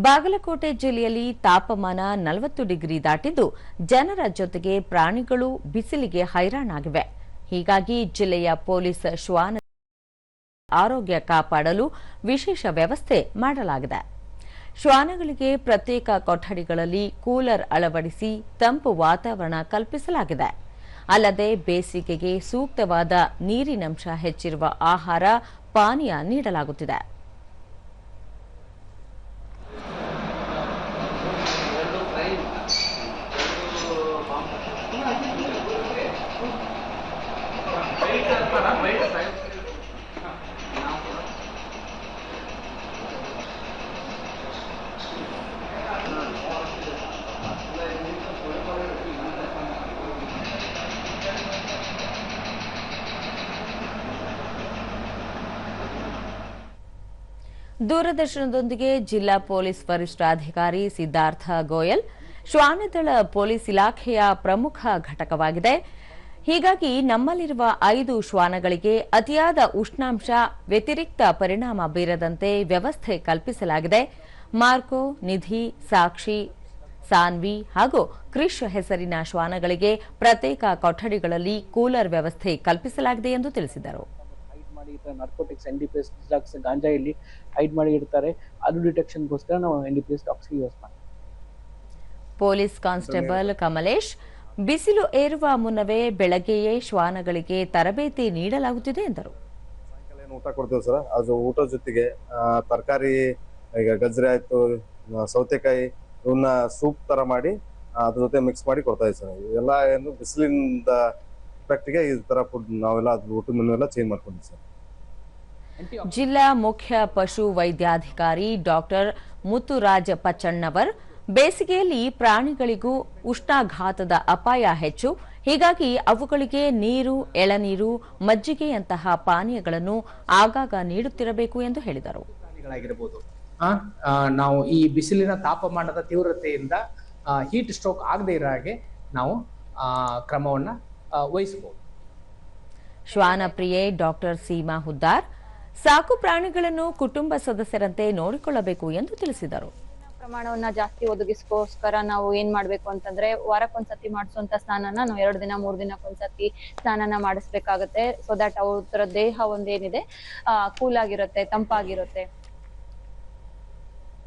ಬಾಗಲಕೋಟೆ ಜಿಲ್ಲೆಯಲ್ಲಿ ತಾಪಮಾನ 40 ಡಿಗ್ರಿ ದಾಟಿದ್ದು ಜನರ ಜೊತೆಗೆ ಪ್ರಾಣಿಗಳು ಬಿಸಿಲಿಗೆ ಹೈರಾಣಾಗಿವೆ. ಹೀಗಾಗಿ ಜಿಲ್ಲೆಯ ಪೊಲೀಸ್ ಶ್ವಾನ ಆರೋಗ್ಯ ಕಾಪಾಡಲು ವಿಶೇಷ ವ್ಯವಸ್ಥೆ ಮಾಡಲಾಗಿದೆ. ಶ್ವಾನಗಳಿಗೆ ಪ್ರತ್ಯೇಕ ಕೊಠಡಿಗಳಲ್ಲಿ ಕೂಲರ್ ಅಳವಡಿಸಿ ತಂಪು ವಾತಾವರಣ ಕಲ್ಪಿಸಲಾಗಿದೆ. ಅಲ್ಲದೆ ಬೇಸಿಗೆಗೆ ಸೂಕ್ತವಾದ ನೀರಿನಂಶ ಹೆಚ್ಚಿರುವ ಆಹಾರ ಪಾನೀಯ ನೀಡಲಾಗುತ್ತಿದೆ. ದೂರದರ್ಶನದೊಂದಿಗೆ ಜಿಲ್ಲಾ ಪೊಲೀಸ್ ವರಿಷ್ಠಾಧಿಕಾರಿ ಸಿದ್ಧಾರ್ಥ ಗೋಯಲ್, ಶ್ವಾನದಳ ಪೊಲೀಸ್ ಇಲಾಖೆಯ ಪ್ರಮುಖ ಘಟಕವಾಗಿದೆ. ಹೀಗಾಗಿ ನಮ್ಮಲ್ಲಿರುವ 5 ಶ್ವಾನಗಳಿಗೆ ಅತಿಯಾದ ಉಷ್ಣಾಂಶ ವ್ಯತಿರಿಕ್ತ ಪರಿಣಾಮ ಬೀರದಂತೆ ವ್ಯವಸ್ಥೆ ಕಲ್ಪಿಸಲಾಗಿದೆ. ಮಾರ್ಕೋ, ನಿಧಿ, ಸಾಕ್ಷಿ, ಸಾನ್ವಿ ಹಾಗೂ ಕ್ರಿಶ್ ಹೆಸರಿನ ಶ್ವಾನಗಳಿಗೆ ಪ್ರತ್ಯೇಕ ಕೊಠಡಿಗಳಲ್ಲಿ ಕೂಲರ್ ವ್ಯವಸ್ಥೆ ಕಲ್ಪಿಸಲಾಗಿದೆ ಎಂದು ತಿಳಿಸಿದರು. ನಾರ್ಕೋಟಿಕ್ಸ್, ಎನ್ಡಿಪಿಎಸ್, ಡ್ರಗ್ಸ್, ಗಾಂಜಾ ಇಲ್ಲಿ ಹೈಡ್ ಮಾಡಿ ಇಡ್ತಾರೆ. ಅದು ಡಿಟೆಕ್ಷನ್ಗೋಸ್ಕರ ನಾವು ಎನ್ಡಿಪಿಎಸ್ ಟಾಕ್ಸ್ ಯೂಸ್ ಮಾಡ್ತೀವಿ. ಪೊಲೀಸ್ ಕಾನ್ಸ್ಟೇಬಲ್ ಕಮಲೇಶ್, ಬಿಸಿಲು ಏರುವ ಮುನ್ನವೇ ಬೆಳಗ್ಗೆಯೇ ಶ್ವಾನಗಳಿಗೆ ತರಬೇತಿ ನೀಡಲಾಗುತ್ತಿದೆ ಎಂದರು. ಸಾಯಂಕಾಲ ಊಟ ಕೊಡ್ತೇವೆ ಸರ್. ಅದು ಊಟದ ಜೊತೆಗೆ ತರಕಾರಿ, ಈಗ ಗಜ್ರಿ ಆಯ್ತು, ಸೌತೆಕಾಯಿ, ಇವನ್ನ ಸೂಪ್ ತರ ಮಾಡಿ ಅದ್ರ ಜೊತೆ ಮಿಕ್ಸ್ ಮಾಡಿ ಕೊಡ್ತಾ ಇದ್ದೀವಿ ಸರ್. ಇವೆಲ್ಲ ಏನು ಬಿಸಿಲಿಂದ ಎಫೆಕ್ಟ್ಗೆ ಈ ತರ ಫುಡ್ ನಾವೆಲ್ಲ ಅದ್ರ ಊಟದ ಮೆನು ಎಲ್ಲ ಚೇಂಜ್ ಮಾಡ್ಕೊಂಡಿದ್ದೀವಿ ಸರ್. ಜಿಲ್ಲಾ ಮುಖ್ಯ ಪಶು ವೈದ್ಯಾಧಿಕಾರಿ ಡಾಕ್ಟರ್ ಮುತ್ತುರಾಜ ಪಚ್ಚಣ್ಣವರ್, ಬೇಸಿಗೆಯಲ್ಲಿ ಪ್ರಾಣಿಗಳಿಗೂ ಉಷ್ಣಾಘಾತದ ಅಪಾಯ ಹೆಚ್ಚು. ಹೀಗಾಗಿ ಅವುಗಳಿಗೆ ನೀರು, ಎಳನೀರು, ಮಜ್ಜಿಗೆಯಂತಹ ಪಾನೀಯಗಳನ್ನು ಆಗಾಗ ನೀಡುತ್ತಿರಬೇಕು ಎಂದು ಹೇಳಿದರು. ನಾವು ಈ ಬಿಸಿಲಿನ ತಾಪಮಾನದ ತೀವ್ರತೆಯಿಂದ ಹೀಟ್ ಸ್ಟ್ರೋಕ್ ಆಗದೇ ಇರೋ ಹಾಗೆ ನಾವು ಕ್ರಮವನ್ನು ವಹಿಸಬಹುದು. ಶ್ವಾನ ಪ್ರಿಯೆ ಡಾಕ್ಟರ್ ಸೀಮಾ ಹುದ್ದಾರ್, ಸಾಕು ಪ್ರಾಣಿಗಳನ್ನು ಕುಟುಂಬ ಸದಸ್ಯರಂತೆ ನೋಡಿಕೊಳ್ಳಬೇಕು ಎಂದು ತಿಳಿಸಿದರು. ಪ್ರಮಾಣವನ್ನ ಜಾಸ್ತಿ ಒದಗಿಸ್ಕೋಸ್ಕರ ನಾವು ಏನ್ ಮಾಡ್ಬೇಕು ಅಂತಂದ್ರೆ, ವಾರಕ್ಕೊಂದ್ಸತಿ ಮಾಡಿಸುವಂತ ಸ್ನಾನನ ನಾವು 2 ದಿನ 3 ದಿನಕ್ಕೊಂದ್ಸತಿ ಸ್ನಾನನ ಮಾಡಿಸ್ಬೇಕಾಗತ್ತೆ. ಸೊ ದಟ್ ಅವ್ರ ದೇಹ ಒಂದೇನಿದೆ ಕೂಲ್ ಆಗಿರುತ್ತೆ, ತಂಪಾಗಿರುತ್ತೆ.